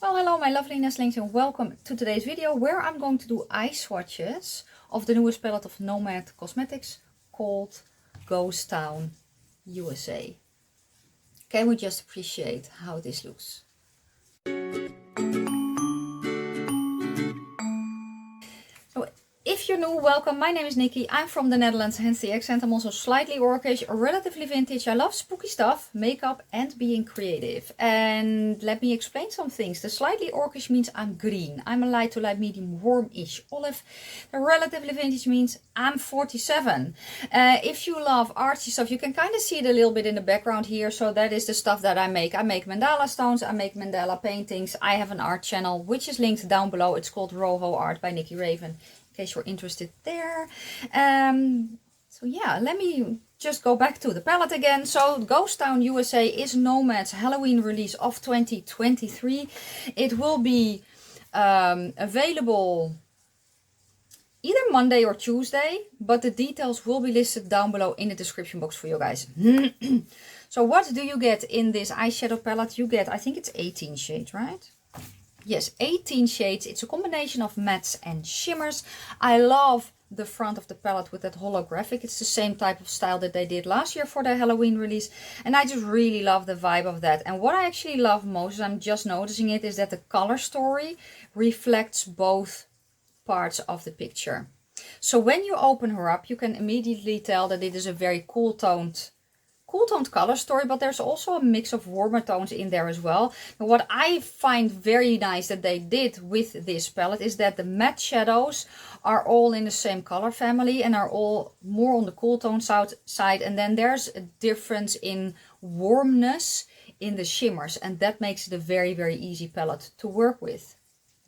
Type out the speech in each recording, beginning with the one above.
Well, hello my lovely nestlings and welcome to today's video where I'm going to do eye swatches of the newest palette of Nomad Cosmetics called Ghost Town USA. Can we just appreciate how this looks? So if you're new, welcome. My name is Nikki. I'm from the Netherlands, hence the accent. I'm also slightly orcish, relatively vintage. I love spooky stuff, makeup and being creative. And let me explain some things. The slightly orcish means I'm green. I'm a light to light medium warmish olive. The relatively vintage means I'm 47. If you love artsy stuff, you can kind of see it a little bit in the background here. So that is the stuff that I make. I make mandala stones, I make mandala paintings. I have an art channel, which is linked down below. It's called Roho Art by NIKKIRAVEN. In case you're interested there. So yeah, let me just go back to the palette again. So Ghost Town USA is Nomad's Halloween release of 2023. It will be available either Monday or Tuesday, but the details will be listed down below in the description box for you guys. So what do you get in this eyeshadow palette? You get, I think it's 18 shades, right? Yes, 18 shades. It's a combination of mattes and shimmers. I love the front of the palette with that holographic. It's the same type of style that they did last year for their Halloween release. And I just really love the vibe of that. And what I actually love most, I'm just noticing it, is that the color story reflects both parts of the picture. So when you open her up, you can immediately tell that it is a very cool toned color story, but there's also a mix of warmer tones in there as well. And what I find very nice that they did with this palette is that the matte shadows are all in the same color family and are all more on the cool tone side, and then there's a difference in warmness in the shimmers, and that makes it a very, very easy palette to work with.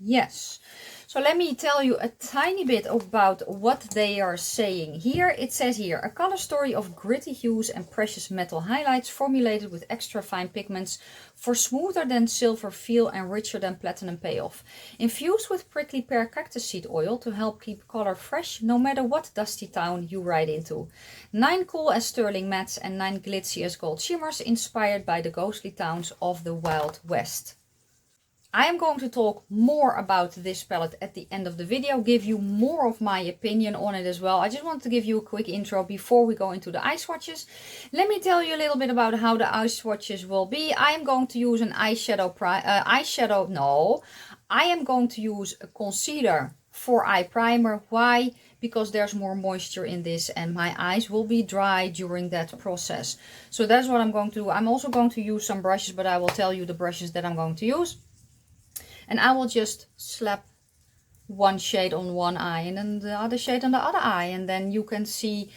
Yes. So let me tell you a tiny bit about what they are saying here. It says here, a color story of gritty hues and precious metal highlights formulated with extra fine pigments for smoother than silver feel and richer than platinum payoff. Infused with prickly pear cactus seed oil to help keep color fresh no matter what dusty town you ride into. 9 cool as sterling mattes and 9 glitzy as gold shimmers inspired by the ghostly towns of the Wild West. I am going to talk more about this palette at the end of the video, give you more of my opinion on it as well. I just want to give you a quick intro before we go into the eye swatches. Let me tell you a little bit about how the eye swatches will be. I am going to use an I am going to use a concealer for eye primer. Why? Because there's more moisture in this and my eyes will be dry during that process. So that's what I'm going to do. I'm also going to use some brushes, but I will tell you the brushes that I'm going to use. And I will just slap one shade on one eye and then the other shade on the other eye. And then you can see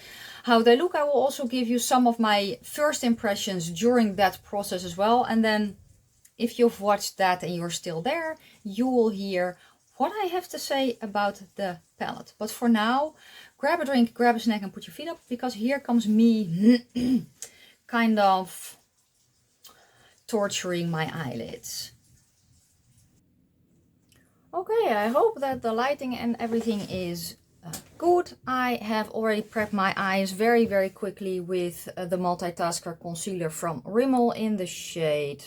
how they look. I will also give you some of my first impressions during that process as well. And then if you've watched that and you're still there, you will hear what I have to say about the palette. But for now, grab a drink, grab a snack and put your feet up. Because here comes me kind of torturing my eyelids. Okay, I hope that the lighting and everything is good. I have already prepped my eyes very, very quickly with the Multitasker Concealer from Rimmel in the shade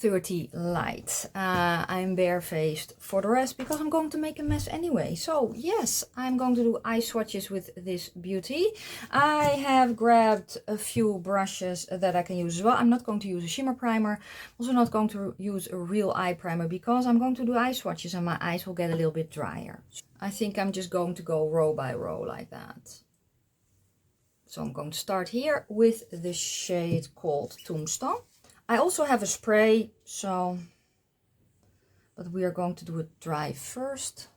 30 Light. I'm barefaced for the rest because I'm going to make a mess anyway. So yes, I'm going to do eye swatches with this beauty. I have grabbed a few brushes that I can use as well. I'm not going to use a shimmer primer. I'm also not going to use a real eye primer because I'm going to do eye swatches and my eyes will get a little bit drier. I think I'm just going to go row by row like that. So I'm going to start here with the shade called Tombstone. I also have a spray, but we are going to do it dry first.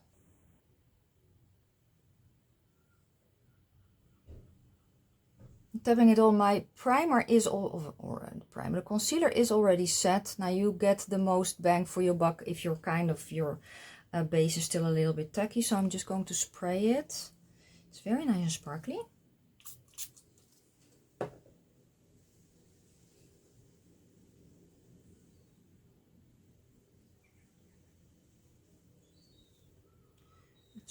Tapping it on, my primer is the concealer is already set. Now you get the most bang for your buck if your base is still a little bit tacky. So I'm just going to spray it. It's very nice and sparkly.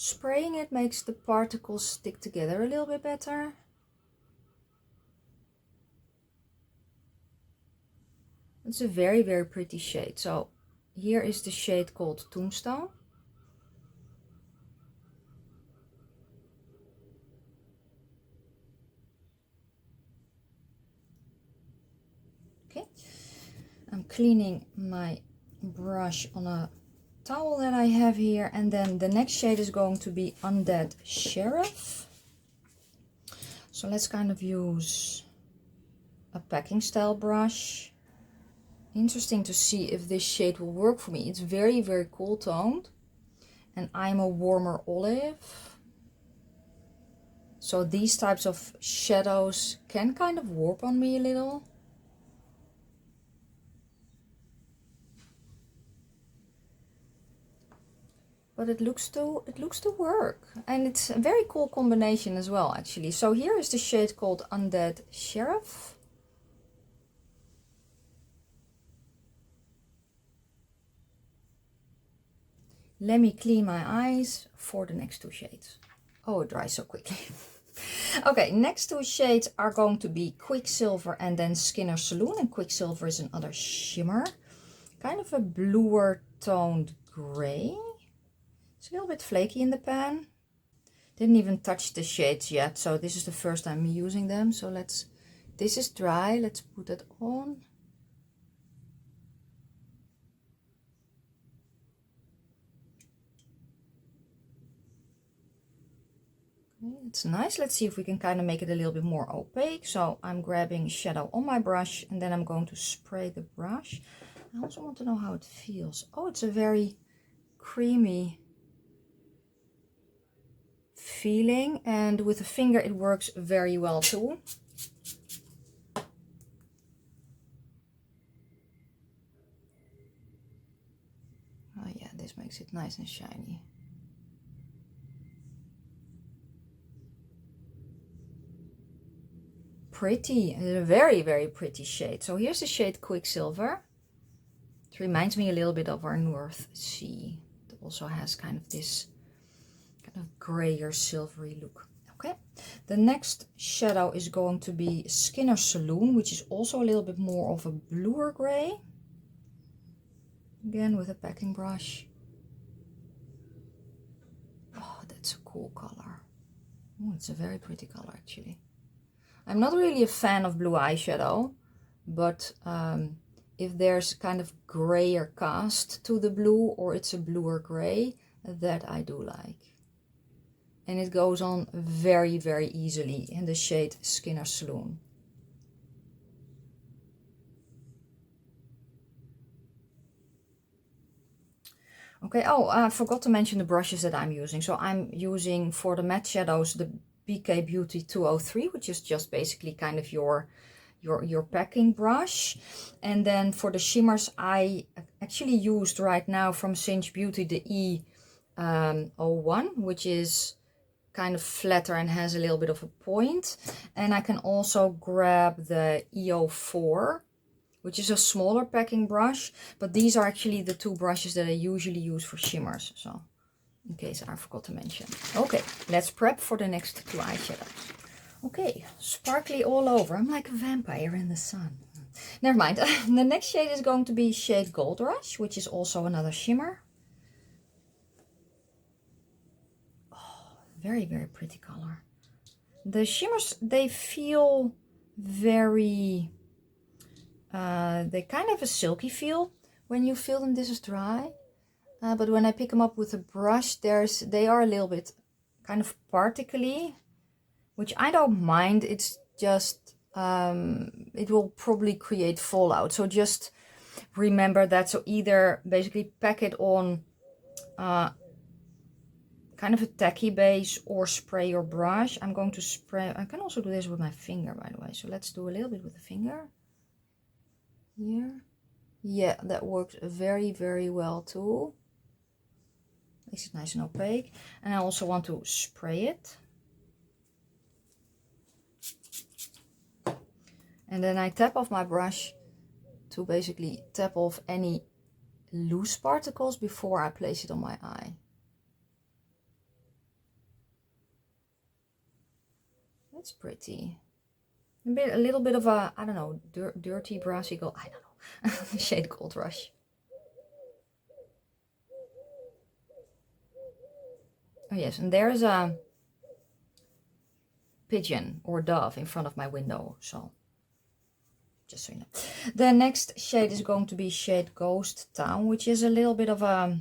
Spraying it makes the particles stick together a little bit better. It's a very, very pretty shade. So here is the shade called Tombstone. Okay, I'm cleaning my brush on a towel that I have here, and then the next shade is going to be Undead Sheriff. So let's kind of use a packing style brush. Interesting to see if this shade will work for me. It's very, very cool toned, and I'm a warmer olive. So these types of shadows can kind of warp on me a little. But it looks to work, and it's a very cool combination as well, actually. So here is the shade called Undead Sheriff. Let me clean my eyes for the next two shades. Oh, it dries so quickly. Okay, next two shades are going to be Quicksilver and then Skinner Saloon. And Quicksilver is another shimmer, kind of a bluer toned gray. It's a little bit flaky in the pan. Didn't even touch the shades yet, so this is the first time using them. So this is dry, let's put it on. Okay, it's nice. Let's see if we can kind of make it a little bit more opaque. So I'm grabbing shadow on my brush, and then I'm going to spray the brush. I also want to know how it feels. Oh, it's a very creamy feeling, and with a finger it works very well too. Oh yeah, this makes it nice and shiny. Pretty, a very, very pretty shade. So here's the shade Quicksilver. It reminds me a little bit of our North Sea. It also has kind of this kind of grayer silvery look. Okay, the next shadow is going to be Skinner Saloon, which is also a little bit more of a bluer gray. Again with a packing brush. Oh, that's a cool color. Oh, it's a very pretty color actually. I'm not really a fan of blue eyeshadow, but if there's kind of grayer cast to the blue, or it's a bluer gray, that I do like. And it goes on very, very easily in the shade Skinner Saloon. Okay, oh, I forgot to mention the brushes that I'm using. So I'm using for the matte shadows the BK Beauty 203, which is just basically kind of your packing brush. And then for the shimmers, I actually used right now from Cinch Beauty the E01, which is kind of flatter and has a little bit of a point. And I can also grab the E04, which is a smaller packing brush, but these are actually the two brushes that I usually use for shimmers, so in case I forgot to mention. Okay, let's prep for the next two eyeshadows. Okay, sparkly all over. I'm like a vampire in the sun. Never mind. The next shade is going to be shade Gold Rush, which is also another shimmer. Oh, very, very pretty color. The shimmers, they feel very... they kind of have a silky feel when you feel them. This is dry, but when I pick them up with a brush, they are a little bit kind of particly, which I don't mind. It's just it will probably create fallout, so just remember that. So either basically pack it on kind of a tacky base or spray your brush. I'm going to spray. I can also do this with my finger, by the way, so let's do a little bit with the finger. Here, yeah, that works very, very well too. Makes it nice and opaque. And I also want to spray it, and then I tap off my brush to basically tap off any loose particles before I place it on my eye. That's pretty. A little bit of a, I don't know, dirty brassy gold. I don't know. Shade Gold Rush. Oh yes, and there's a pigeon or dove in front of my window, so just so you know. The next shade is going to be shade Ghost Town, which is a little bit of a,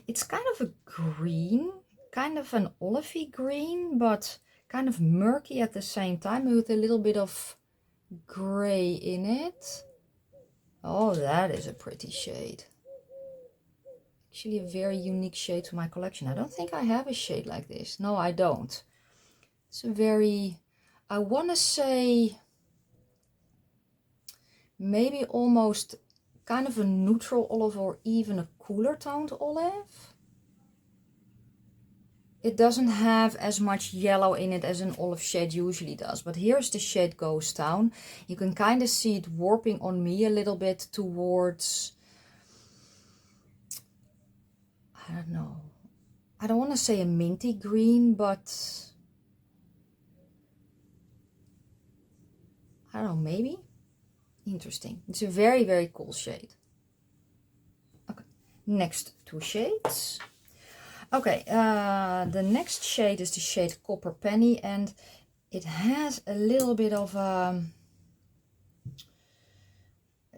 it's kind of a green, kind of an olivey green, but kind of murky at the same time with a little bit of gray in it. Oh, that is a pretty shade. Actually a very unique shade to my collection. I don't think I have a shade like this. No, I don't. It's a very, I want to say, maybe almost kind of a neutral olive or even a cooler toned olive. It doesn't have as much yellow in it as an olive shade usually does. But here's the shade Ghost Town. You can kind of see it warping on me a little bit towards, I don't know. I don't want to say a minty green, but I don't know, maybe? Interesting. It's a very, very cool shade. Okay, next two shades. Okay, the next shade is the shade Copper Penny, and it has a little bit of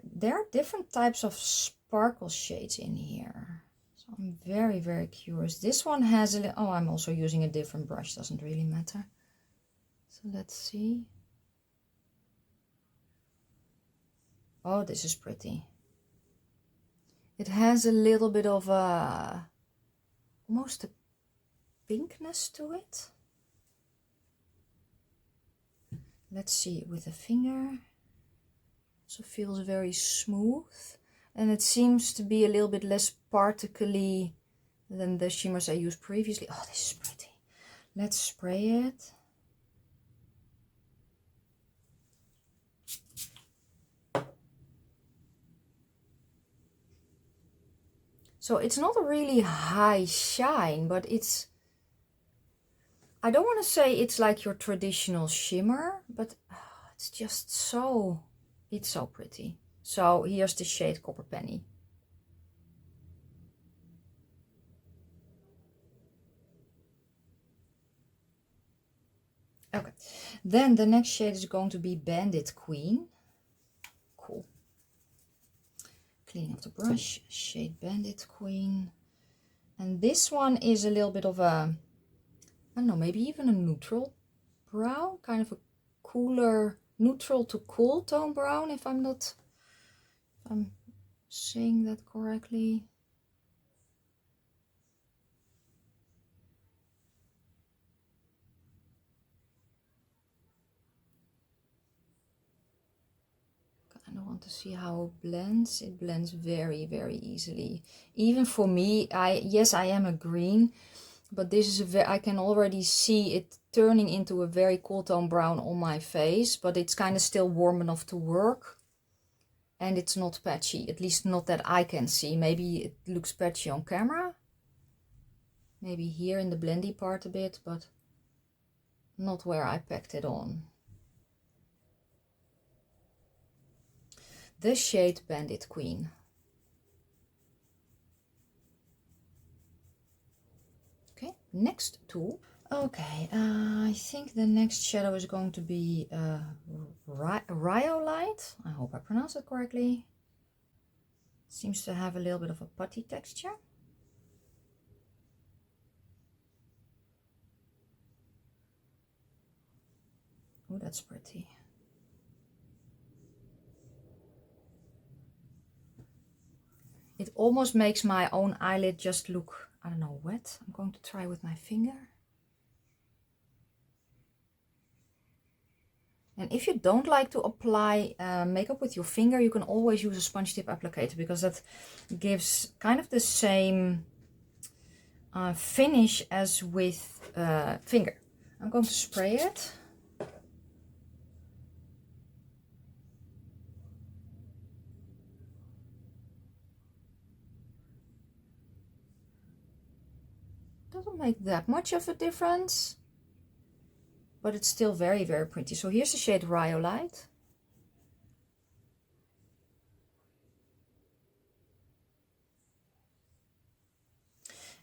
there are different types of sparkle shades in here. So I'm very, very curious. This one has a little, oh, I'm also using a different brush, doesn't really matter. So let's see. Oh, this is pretty. It has a little bit of a, almost a pinkness to it. Let's see it with a finger. Also feels very smooth. And it seems to be a little bit less particly than the shimmers I used previously. Oh, this is pretty. Let's spray it. So it's not a really high shine, but it's, I don't want to say it's like your traditional shimmer, but it's just so, it's so pretty. So here's the shade Copper Penny. Okay, then the next shade is going to be Bandit Queen. Cool. Cleaning up the brush, shade Bandit Queen. And this one is a little bit of a, I don't know, maybe even a neutral brown, kind of a cooler, neutral to cool tone brown, if I'm not, if I'm saying that correctly. I want to see how it blends. It blends very, very easily. Even for me, yes, I am a green, but this is a I can already see it turning into a very cool tone brown on my face, but it's kind of still warm enough to work. And it's not patchy, at least not that I can see. Maybe it looks patchy on camera. Maybe here in the blendy part a bit, but not where I packed it on. The shade Bandit Queen. Okay, next two. Okay, I think the next shadow is going to be Rhyolite. I hope I pronounced it correctly. Seems to have a little bit of a putty texture. Oh, that's pretty. It almost makes my own eyelid just look, I don't know, wet. I'm going to try with my finger. And if you don't like to apply makeup with your finger, you can always use a sponge tip applicator, because that gives kind of the same finish as with finger. I'm going to spray it. Doesn't make that much of a difference, but it's still very, very pretty. So here's the shade Rhyolite.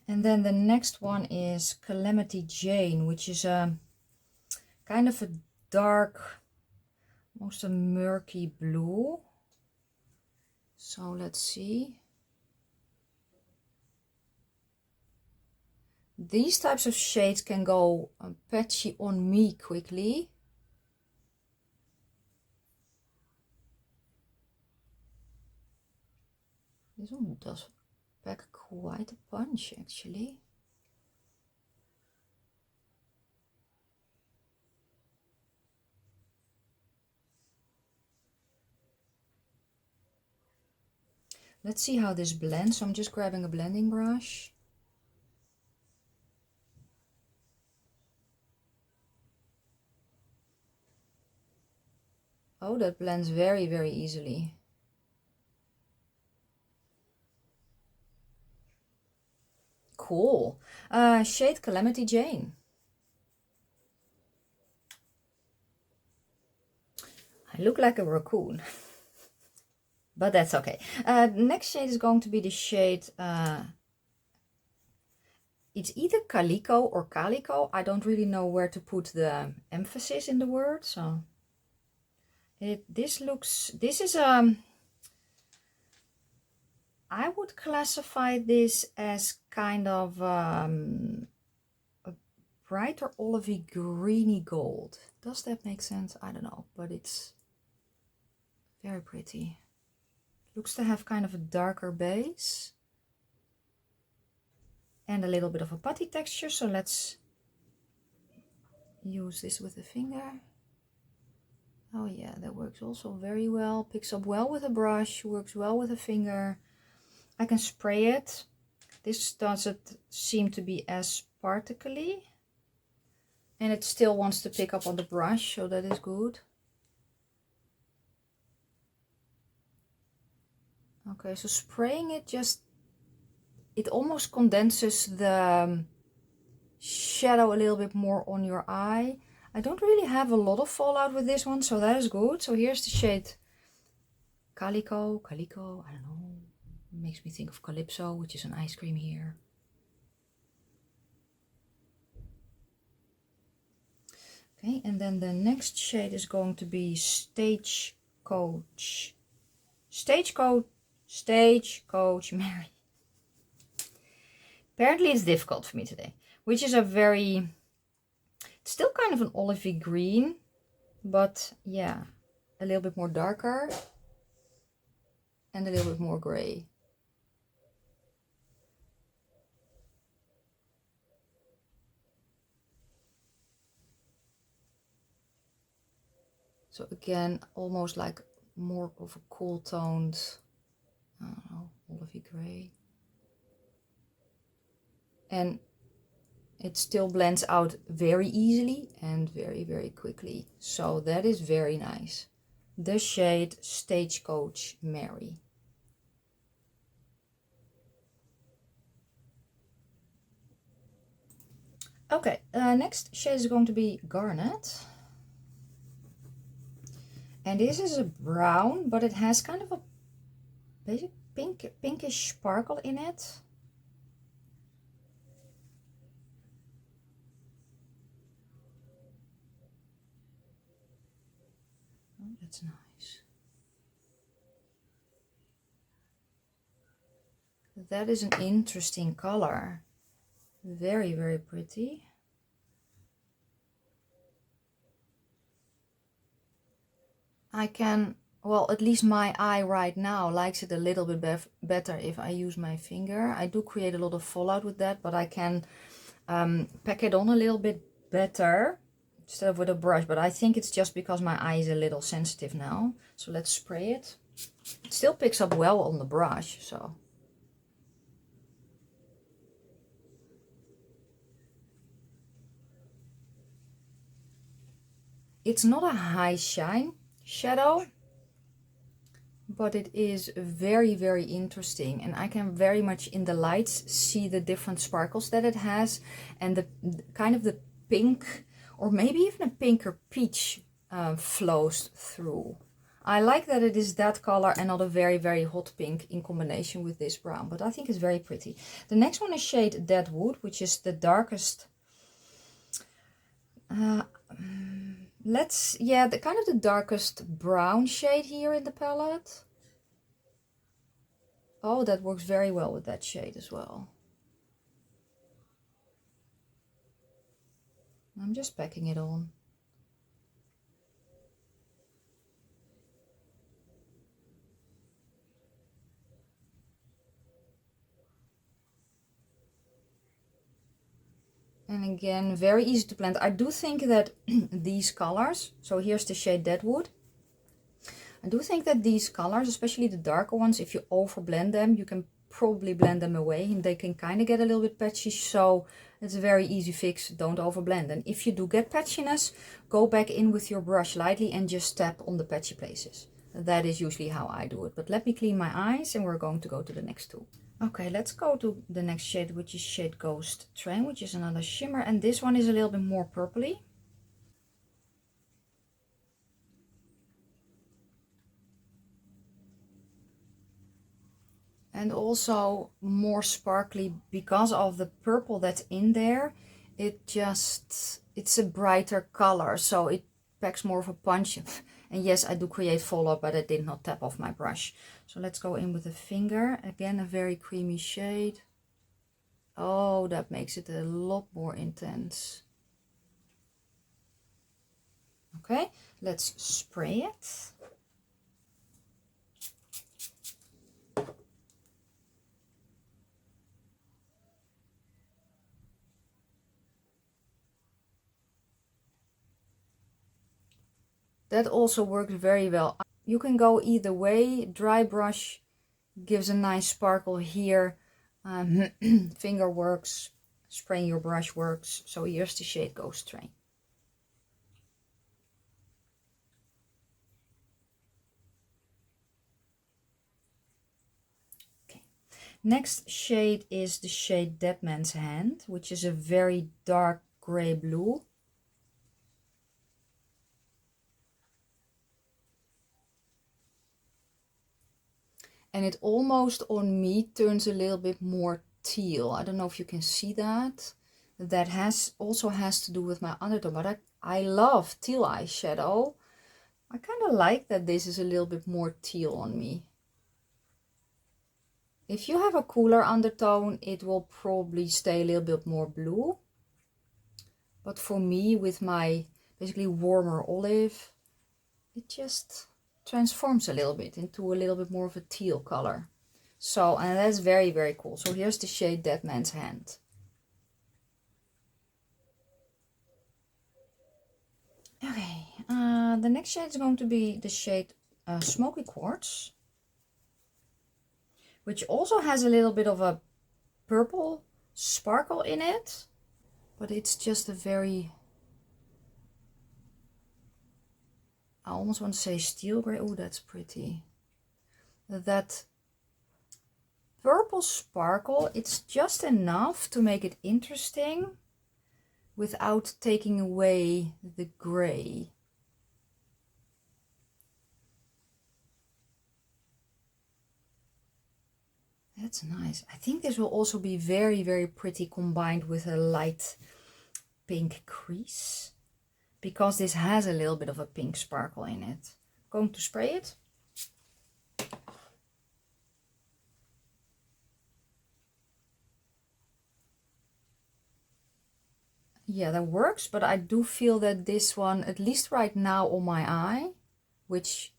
And then the next one is Calamity Jane, which is a kind of a dark, almost a murky blue. So let's see. These types of shades can go patchy on me quickly. This one does pack quite a punch actually. Let's see how this blends. So I'm just grabbing a blending brush. Oh, that blends very, very easily. Cool. Shade Calamity Jane. I look like a raccoon. But that's okay. Next shade is going to be the shade, it's either Calico or Calico. I don't really know where to put the emphasis in the word. So this is I would classify this as kind of a brighter olivey greeny gold. Does that make sense? I don't know, but it's very pretty. Looks to have kind of a darker base and a little bit of a putty texture. So let's use this with the finger. Oh yeah, that works also very well. Picks up well with a brush, works well with a finger. I can spray it. This doesn't seem to be as particly. And it still wants to pick up on the brush, so that is good. Okay, so spraying it it almost condenses the shadow a little bit more on your eye. I don't really have a lot of fallout with this one, so that is good. So here's the shade Calico, I don't know. Makes me think of Calypso, which is an ice cream here. Okay, and then the next shade is going to be Stagecoach Mary. Apparently it's difficult for me today, which is it's still kind of an olivey green, but yeah, a little bit more darker and a little bit more gray. So again, almost like more of a cool toned, I don't know, olivey gray. And it still blends out very easily and very, very quickly. So that is very nice. The shade Stagecoach Mary. Okay, next shade is going to be Garnet. And this is a brown, but it has kind of a basic pinkish sparkle in it. Oh, that's nice. That is an interesting color. Very, very pretty. Well, at least my eye right now likes it a little bit better if I use my finger. I do create a lot of fallout with that, but I can pack it on a little bit better instead of with a brush. But I think it's just because my eye is a little sensitive now. So let's spray it. It still picks up well on the brush, so. It's not a high shine shadow, but it is very, very interesting, and I can very much in the lights see the different sparkles that it has, and the kind of the pink, or maybe even a pinker peach flows through. I like that it is that color and not a very, very hot pink in combination with this brown, but I think it's very pretty. The next one is shade Deadwood, which is the darkest, the kind of the darkest brown shade here in the palette. Oh, that works very well with that shade as well. I'm just packing it on. And again, very easy to blend. I do think that these colors, so here's the shade Deadwood. I do think that these colors, especially the darker ones, if you over blend them, you can probably blend them away and they can kind of get a little bit patchy. So it's a very easy fix, don't over blend. And if you do get patchiness, go back in with your brush lightly and just tap on the patchy places. That is usually how I do it. But let me clean my eyes and we're going to go to the next two. Okay, let's go to the next shade, which is shade Ghost Train, which is another shimmer. And this one is a little bit more purpley. And also more sparkly because of the purple that's in there. It's a brighter color, so it packs more of a punch. And yes, I do create fallout, but I did not tap off my brush. So let's go in with a finger. Again, a very creamy shade. Oh, that makes it a lot more intense. Okay, let's spray it. That also works very well. You can go either way. Dry brush gives a nice sparkle here. Finger works. Spraying your brush works. So here's the shade Ghost Train. Okay. Next shade is the shade Dead Man's Hand, which is a very dark gray blue. And it almost on me turns a little bit more teal. I don't know if you can see that. That also has to do with my undertone, but I love teal eyeshadow. I kind of like that this is a little bit more teal on me. If you have a cooler undertone, it will probably stay a little bit more blue. But for me, with my basically warmer olive, it just transforms a little bit into a little bit more of a teal color. So, and that's very, very cool. So here's the shade Dead Man's Hand. Okay, the next shade is going to be the shade Smoky Quartz, which also has a little bit of a purple sparkle in it, but it's just a very, I almost want to say steel gray. Oh, that's pretty. That purple sparkle, it's just enough to make it interesting without taking away the gray. That's nice. I think this will also be very, very pretty combined with a light pink crease, because this has a little bit of a pink sparkle in it. I'm going to spray it. Yeah, that works, but I do feel that this one, at least right now on my eye, which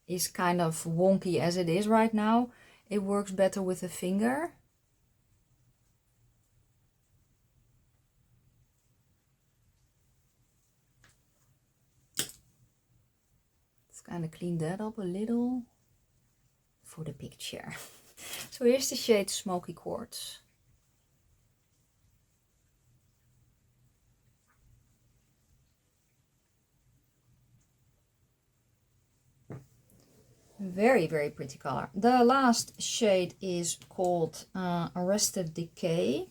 is kind of wonky as it is right now, it works better with a finger. Let's kind of clean that up a little for the picture. So here's the shade Smoky Quartz. Very, very pretty color. The last shade is called Arrested Decay.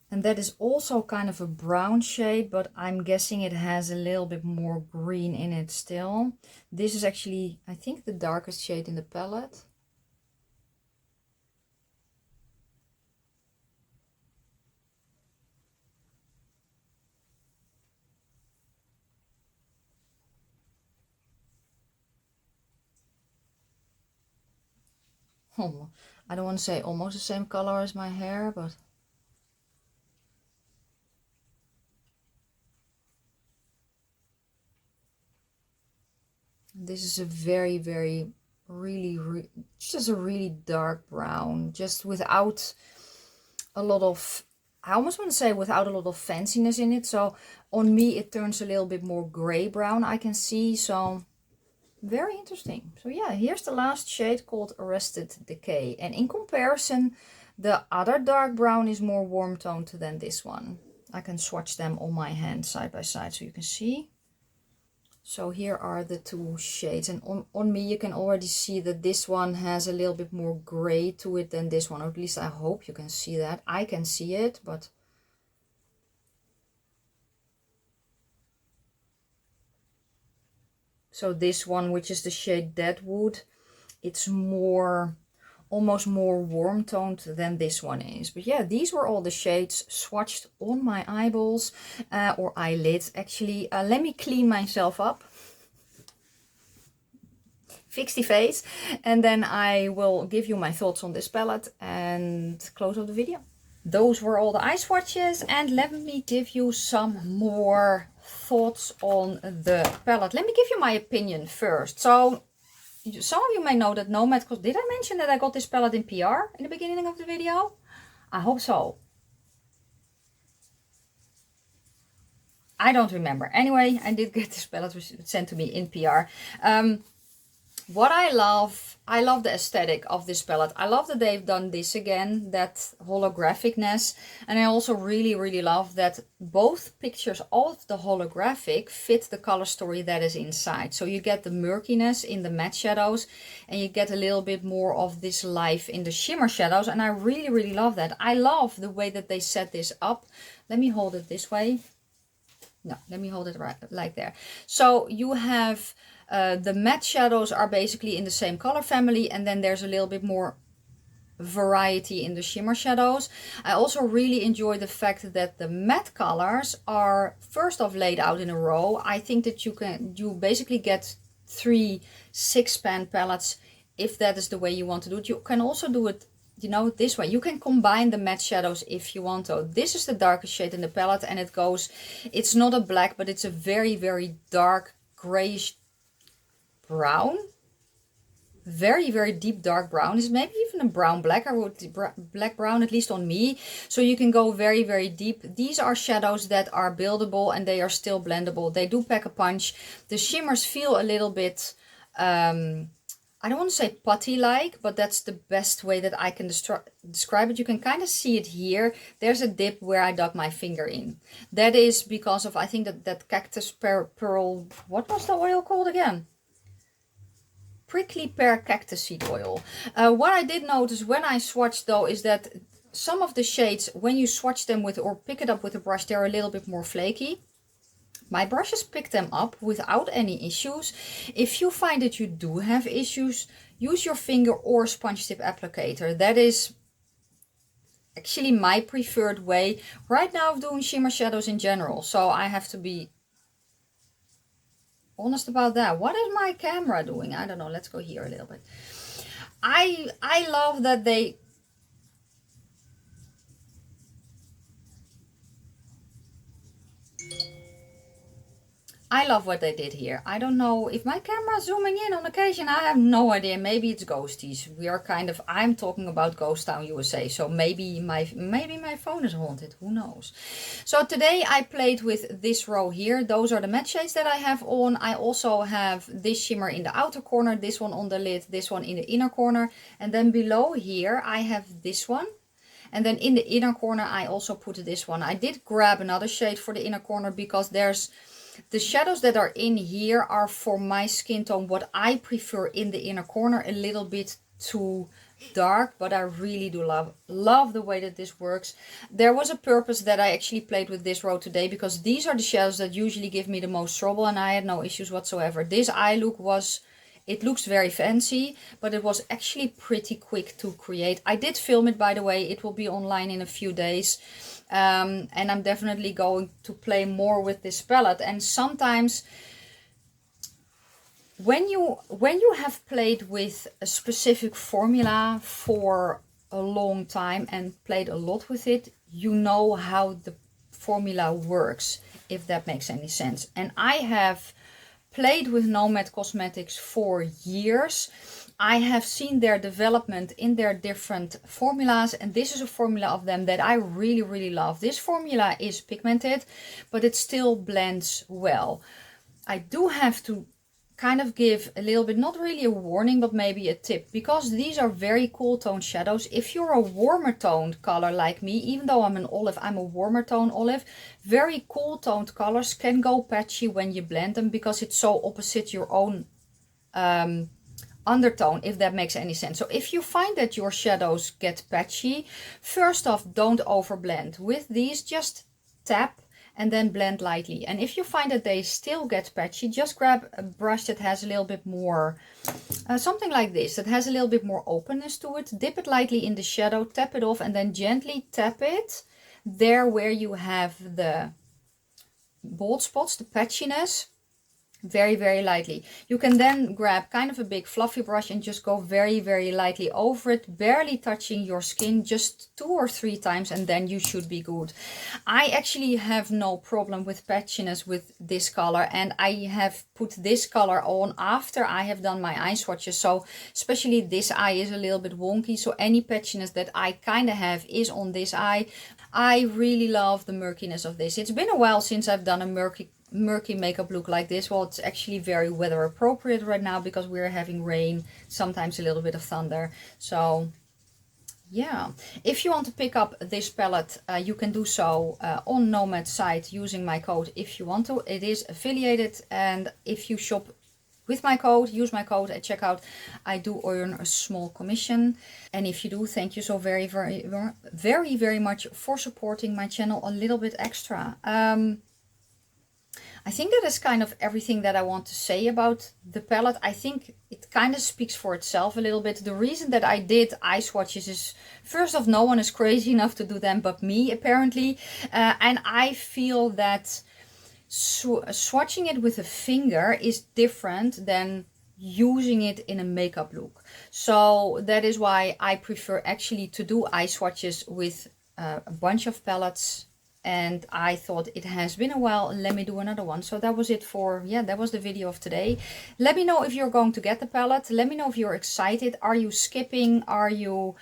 And that is also kind of a brown shade, but I'm guessing it has a little bit more green in it still. This is actually, I think, the darkest shade in the palette. Oh, I don't want to say almost the same color as my hair, but this is a very, very, just a really dark brown, just without a lot of, I almost want to say without a lot of fanciness in it. So on me, it turns a little bit more gray brown, I can see. So very interesting. So yeah, here's the last shade called Arrested Decay. And in comparison, the other dark brown is more warm toned than this one. I can swatch them on my hand side by side so you can see. So here are the two shades, and on me you can already see that this one has a little bit more gray to it than this one, or at least I hope you can see that. I can see it, but so this one, which is the shade Deadwood, it's more, almost more warm toned than this one is. But yeah, these were all the shades swatched on my eyeballs, or eyelids actually. Let me clean myself up, fix the face, and then I will give you my thoughts on this palette and close out the video. Those were all the eye swatches, and let me give you some more thoughts on the palette. Let me give you my opinion first. So some of you may know that Nomad Cosmetics, did I mention that I got this palette in PR in the beginning of the video? I hope so. I don't remember. Anyway, I did get this palette sent to me in PR. What I love the aesthetic of this palette. I love that they've done this again, that holographicness. And I also really love that both pictures of the holographic fit the color story that is inside. So you get the murkiness in the matte shadows, and you get a little bit more of this life in the shimmer shadows. And I really love that. I love the way that they set this up. Let me hold it this way. No, let me hold it right like there. So you have the matte shadows are basically in the same color family, and then there's a little bit more variety in the shimmer shadows. I also really enjoy the fact that the matte colors are first off laid out in a row. I think that you basically get 3 6-pan palettes if that is the way you want to do it. You can also do it, you know, this way. You can combine the matte shadows if you want to. This is the darkest shade in the palette, and it's not a black, but it's a very dark grayish brown, very deep dark brown. It's maybe even a brown black. I wrote black brown, at least on me. So you can go very deep. These are shadows that are buildable, and they are still blendable. They do pack a punch. The shimmers feel a little bit I don't want to say putty like, but that's the best way that I can describe it. You can kind of see it here. There's a dip where I dug my finger in. That is because of, I think, that cactus pearl, what was the oil called again? Prickly pear cactus seed oil. What I did notice when I swatched though is that some of the shades, when you swatch them with or pick it up with a brush, they're a little bit more flaky. My brushes pick them up without any issues. If you find that you do have issues, use your finger or sponge tip applicator. That is actually my preferred way right now of doing shimmer shadows in general. So I have to be honest about that. What is my camera doing? I don't know. Let's go here a little bit. I love that they I love what they did here. I don't know if my camera is zooming in on occasion. I have no idea. Maybe it's ghosties. We are kind of, I'm talking about Ghost Town USA. So maybe my phone is haunted. Who knows? So today I played with this row here. Those are the matte shades that I have on. I also have this shimmer in the outer corner, this one on the lid, this one in the inner corner. And then below here I have this one. And then in the inner corner I also put this one. I did grab another shade for the inner corner because there's the shadows that are in here are for my skin tone what I prefer in the inner corner, a little bit too dark, but I really do love the way that this works. There was a purpose that I actually played with this row today, because these are the shadows that usually give me the most trouble, and I had no issues whatsoever. This eye look was, it looks very fancy, but it was actually pretty quick to create. I did film it, by the way. It will be online in a few days. And I'm definitely going to play more with this palette. And sometimes when you have played with a specific formula for a long time and played a lot with it, you know how the formula works, if that makes any sense. And I have played with Nomad Cosmetics for years. I have seen their development in their different formulas, and this is a formula of them that I really love. This formula is pigmented, but it still blends well. I do have to kind of give a little bit, not really a warning, but maybe a tip, because these are very cool tone shadows. If you're a warmer toned color like me, even though I'm an olive, I'm a warmer tone olive, very cool toned colors can go patchy when you blend them, because it's so opposite your own undertone, if that makes any sense. So if you find that your shadows get patchy, first off, don't overblend. With these, just tap and then blend lightly. And if you find that they still get patchy, just grab a brush that has a little bit more, something like this, that has a little bit more openness to it. Dip it lightly in the shadow, tap it off, and then gently tap it there where you have the bold spots, the patchiness. Very lightly. You can then grab kind of a big fluffy brush and just go very lightly over it, barely touching your skin, just 2 or 3 times, and then you should be good. I actually have no problem with patchiness with this color, and I have put this color on after I have done my eye swatches. So especially this eye is a little bit wonky, so any patchiness that I kind of have is on this eye. I really love the murkiness of this. It's been a while since I've done a murky makeup look like this. Well, it's actually very weather appropriate right now because we're having rain, sometimes a little bit of thunder. So yeah, if you want to pick up this palette, you can do so on Nomad's site using my code if you want to. It is affiliated, and if you shop with my code, use my code at checkout, I do earn a small commission. And if you do, thank you so very much for supporting my channel a little bit extra. I think that is kind of everything that I want to say about the palette. I think it kind of speaks for itself a little bit. The reason that I did eye swatches is, first off, no one is crazy enough to do them but me, apparently. And I feel that swatching it with a finger is different than using it in a makeup look. So that is why I prefer actually to do eye swatches with a bunch of palettes. And I thought it has been a while, let me do another one. So that was it for, yeah, that was the video of today. Let me know if you're going to get the palette. Let me know if you're excited. Are you skipping? Are you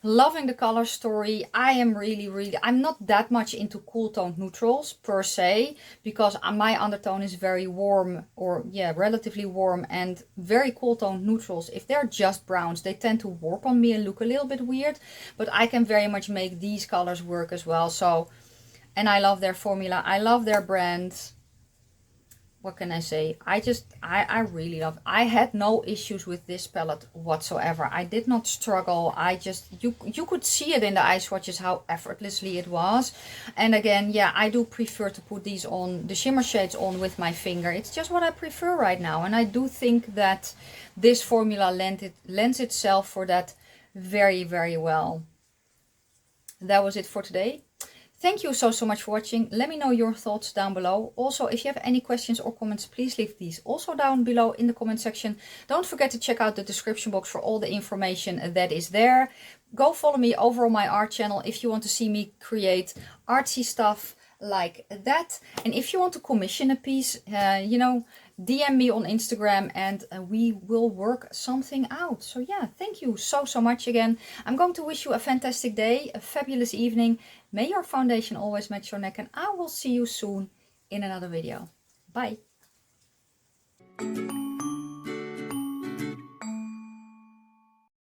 loving the color story? I am really, I'm not that much into cool toned neutrals per se, because my undertone is very warm, or yeah, relatively warm, and very cool toned neutrals, if they're just browns, they tend to warp on me and look a little bit weird. But I can very much make these colors work as well. So, and I love their formula. I love their brand. What can I say? I really love it. I had no issues with this palette whatsoever. I did not struggle. You could see it in the eye swatches how effortlessly it was. And again, yeah, I do prefer to put these on, the shimmer shades on with my finger. It's just what I prefer right now. And I do think that this formula lends itself for that very well. That was it for today. Thank you so much for watching. Let me know your thoughts down below. Also, if you have any questions or comments, please leave these also down below in the comment section. Don't forget to check out the description box for all the information that is there. Go follow me over on my art channel if you want to see me create artsy stuff like that. And if you want to commission a piece, you know, DM me on Instagram and we will work something out. So yeah, thank you so much again. I'm going to wish you a fantastic day, a fabulous evening. May your foundation always match your neck, and I will see you soon in another video. Bye.